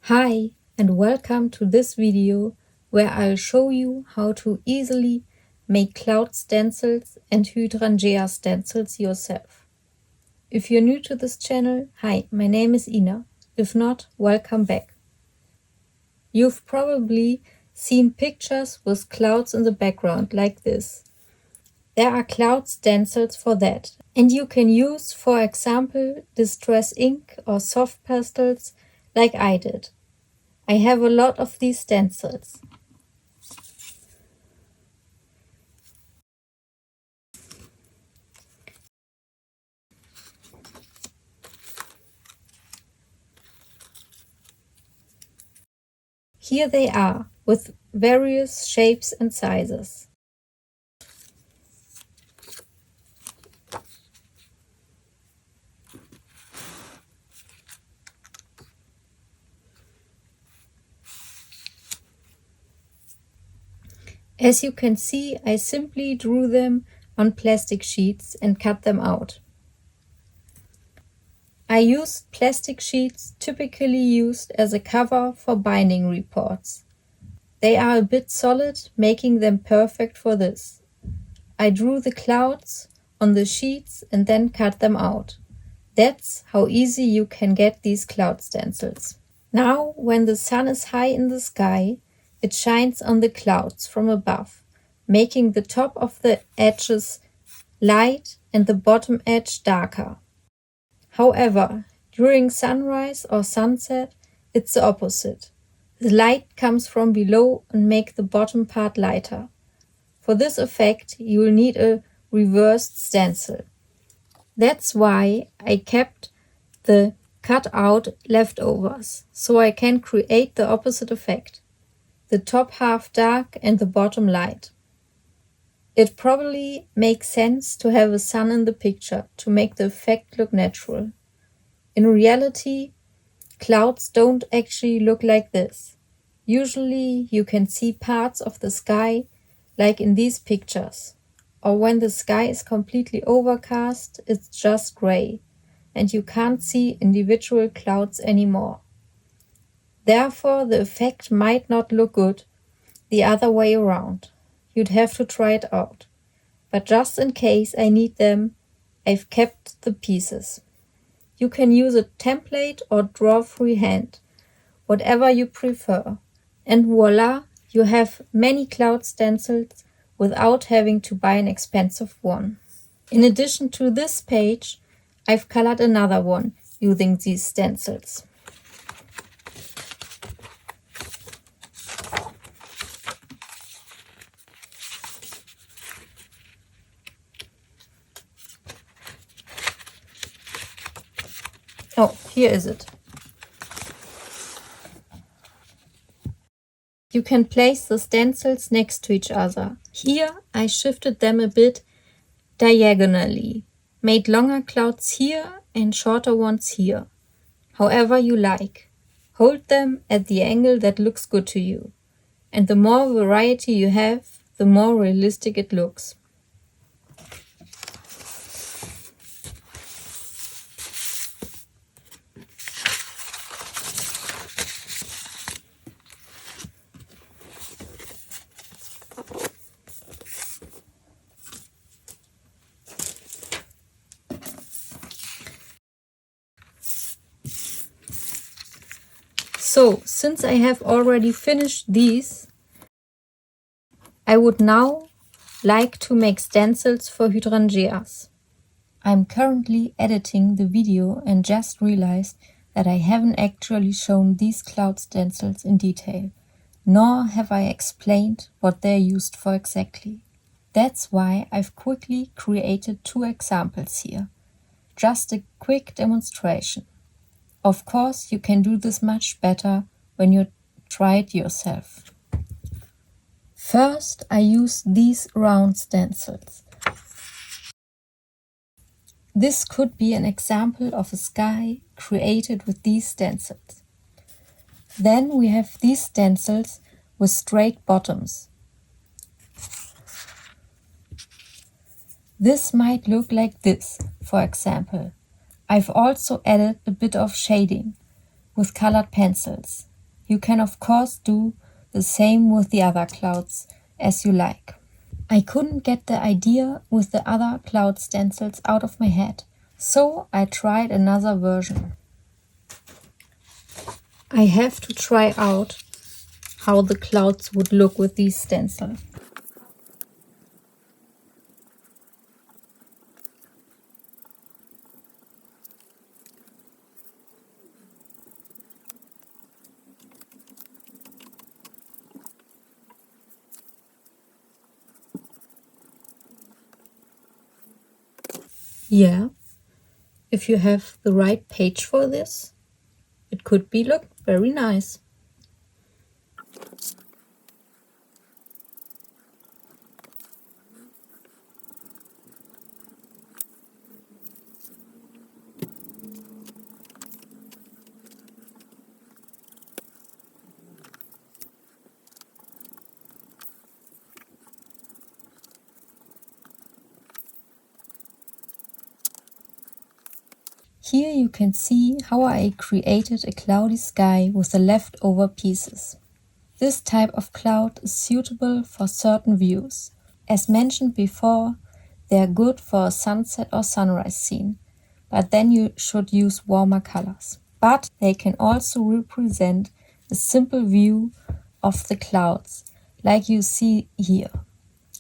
Hi and welcome to this video where I'll show you how to easily make cloud stencils and hydrangea stencils yourself. If you're new to this channel, hi, my name is Ina. If not, welcome back. You've probably seen pictures with clouds in the background like this. There are cloud stencils for that, and you can use, for example, distress ink or soft pastels like I did. I have a lot of these stencils. Here they are, with various shapes and sizes. As you can see, I simply drew them on plastic sheets and cut them out. I used plastic sheets typically used as a cover for binding reports. They are a bit solid, making them perfect for this. I drew the clouds on the sheets and then cut them out. That's how easy you can get these cloud stencils. Now, when the sun is high in the sky, it shines on the clouds from above, making the top of the edges light and the bottom edge darker. However, during sunrise or sunset, it's the opposite. The light comes from below and makes the bottom part lighter. For this effect, you will need a reversed stencil. That's why I kept the cut out leftovers, so I can create the opposite effect. The top half dark and the bottom light. It probably makes sense to have a sun in the picture to make the effect look natural. In reality, clouds don't actually look like this. Usually you can see parts of the sky like in these pictures. Or when the sky is completely overcast, it's just gray, and you can't see individual clouds anymore. Therefore, the effect might not look good the other way around. You'd have to try it out. But just in case I need them, I've kept the pieces. You can use a template or draw freehand, whatever you prefer. And voila, you have many cloud stencils without having to buy an expensive one. In addition to this page, I've colored another one using these stencils. Oh, here is it. You can place the stencils next to each other. Here I shifted them a bit diagonally, made longer clouds here and shorter ones here. However you like. Hold them at the angle that looks good to you. And the more variety you have, the more realistic it looks. So, since I have already finished these, I would now like to make stencils for hydrangeas. I'm currently editing the video and just realized that I haven't actually shown these cloud stencils in detail, nor have I explained what they're used for exactly. That's why I've quickly created 2 examples here. Just a quick demonstration. Of course, you can do this much better when you try it yourself. First, I use these round stencils. This could be an example of a sky created with these stencils. Then we have these stencils with straight bottoms. This might look like this, for example. I've also added a bit of shading with colored pencils. You can of course do the same with the other clouds as you like. I couldn't get the idea with the other cloud stencils out of my head, so I tried another version. I have to try out how the clouds would look with these stencils. Yeah, if you have the right page for this, it could look very nice. Here you can see how I created a cloudy sky with the leftover pieces. This type of cloud is suitable for certain views. As mentioned before, they are good for a sunset or sunrise scene, but then you should use warmer colors. But they can also represent a simple view of the clouds, like you see here.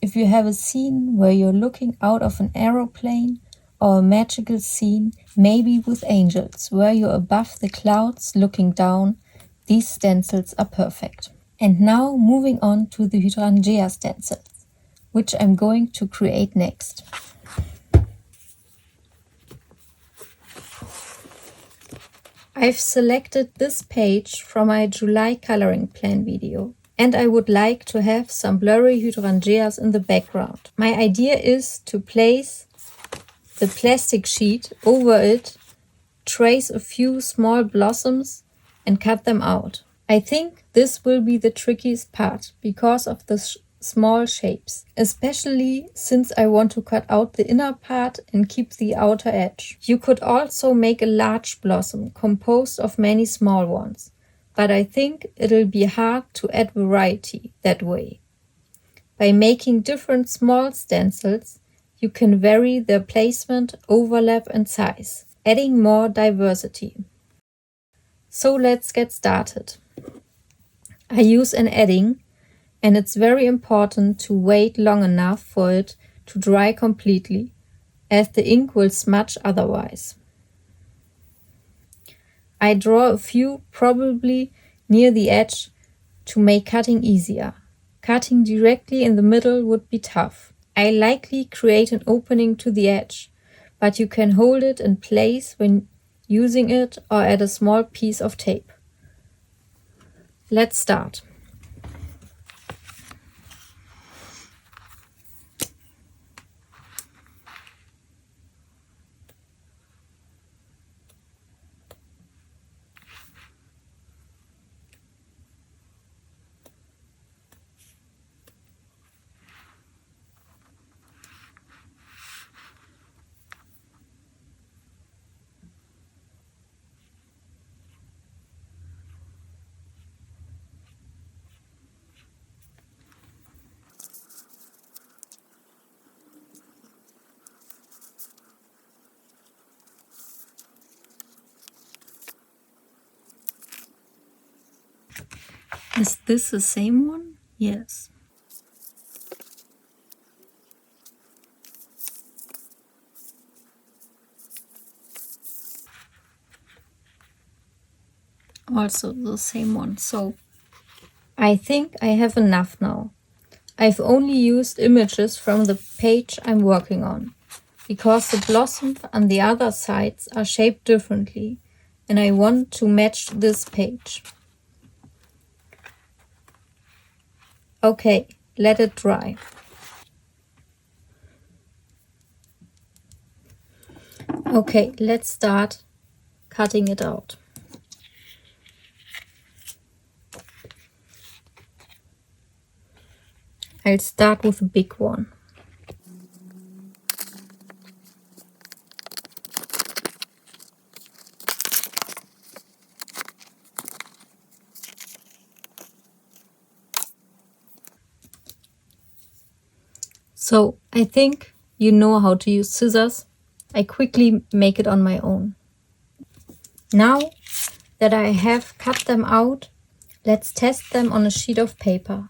If you have a scene where you're looking out of an aeroplane, or a magical scene, maybe with angels, where you're above the clouds looking down, these stencils are perfect. And now moving on to the hydrangea stencils, which I'm going to create next. I've selected this page from my July coloring plan video, and I would like to have some blurry hydrangeas in the background. My idea is to place the plastic sheet over it, trace a few small blossoms and cut them out. I think this will be the trickiest part because of the small shapes, especially since I want to cut out the inner part and keep the outer edge. You could also make a large blossom composed of many small ones, but I think it'll be hard to add variety that way. By making different small stencils, you can vary their placement, overlap and size, adding more diversity. So let's get started. I use an edding, and it's very important to wait long enough for it to dry completely, as the ink will smudge otherwise. I draw a few probably near the edge to make cutting easier. Cutting directly in the middle would be tough. I likely create an opening to the edge, but you can hold it in place when using it or add a small piece of tape. Let's start. Is this the same one? Yes. Also the same one. So I think I have enough now. I've only used images from the page I'm working on, because the blossoms on the other sides are shaped differently, and I want to match this page. Okay, let it dry. Okay, let's start cutting it out. I'll start with a big one. So I think you know how to use scissors. I quickly make it on my own. Now that I have cut them out, let's test them on a sheet of paper.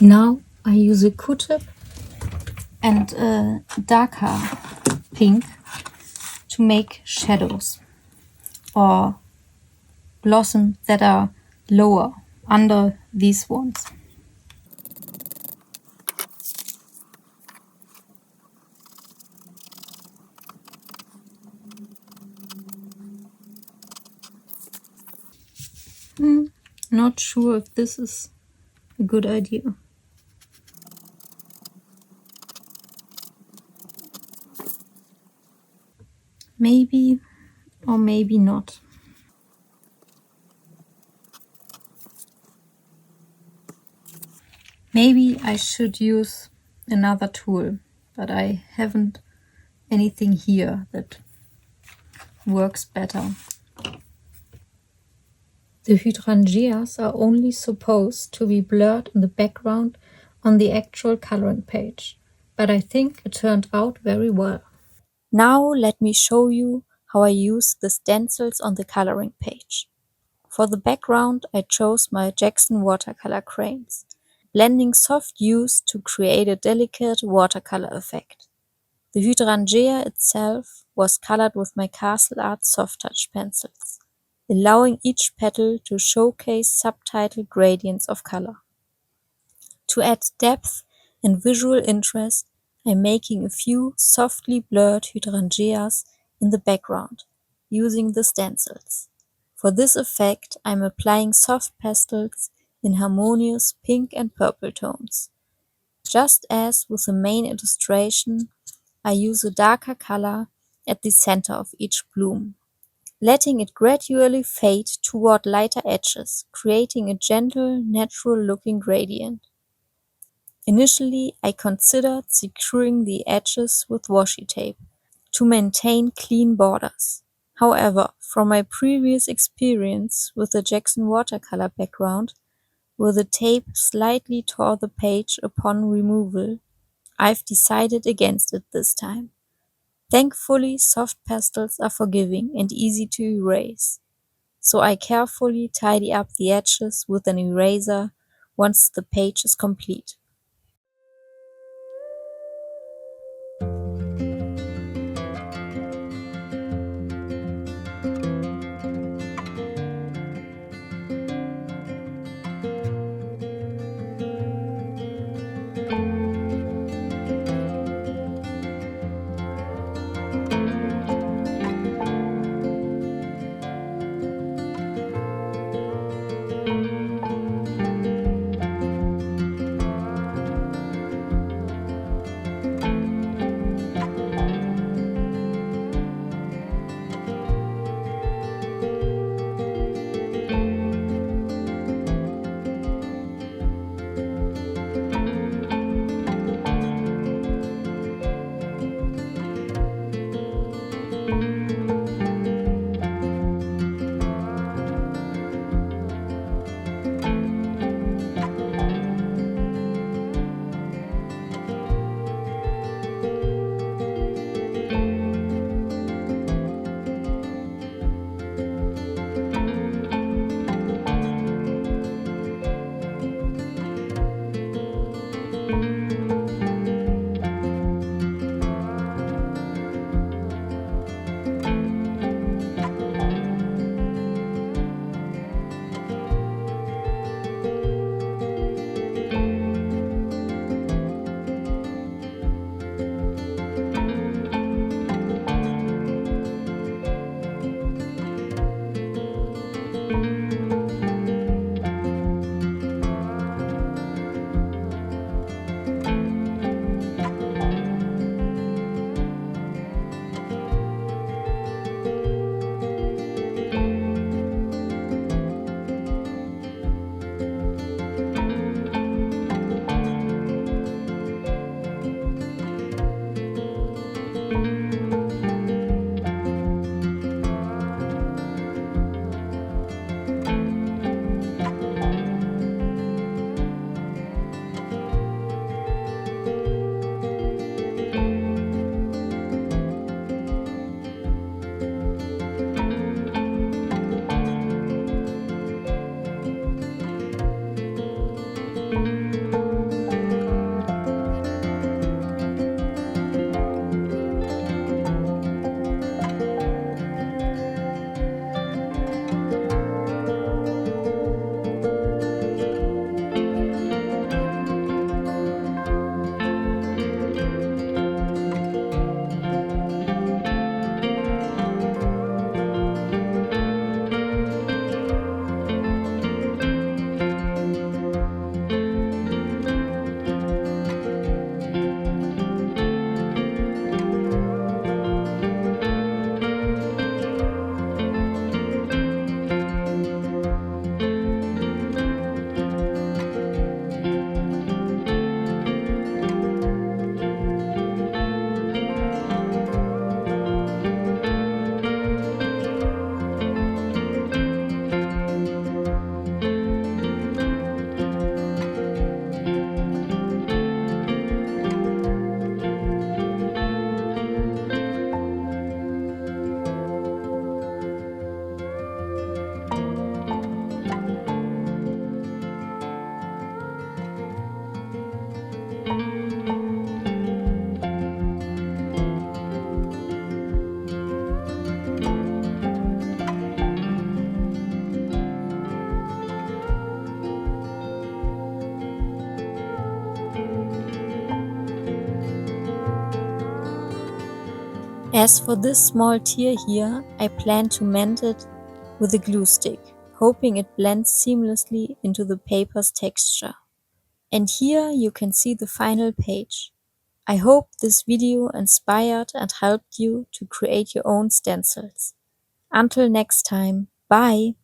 Now I use a Q-tip and a darker pink to make shadows or blossoms that are lower under these ones. Not sure if this is a good idea. Maybe or maybe not. Maybe I should use another tool, but I haven't anything here that works better. The hydrangeas are only supposed to be blurred in the background on the actual coloring page, but I think it turned out very well. Now let me show you how I use the stencils on the coloring page. For the background, I chose my Jackson watercolor crayons, blending soft hues to create a delicate watercolor effect. The hydrangea itself was colored with my Castle Art soft touch pencils, allowing each petal to showcase subtle gradients of color. To add depth and visual interest, I'm making a few softly blurred hydrangeas in the background, using the stencils. For this effect, I'm applying soft pastels in harmonious pink and purple tones. Just as with the main illustration, I use a darker color at the center of each bloom, letting it gradually fade toward lighter edges, creating a gentle, natural-looking gradient. Initially, I considered securing the edges with washi tape to maintain clean borders. However, from my previous experience with the Jackson watercolor background, where the tape slightly tore the page upon removal, I've decided against it this time. Thankfully, soft pastels are forgiving and easy to erase, so I carefully tidy up the edges with an eraser once the page is complete. As for this small tear here, I plan to mend it with a glue stick, hoping it blends seamlessly into the paper's texture. And here you can see the final page. I hope this video inspired and helped you to create your own stencils. Until next time, bye!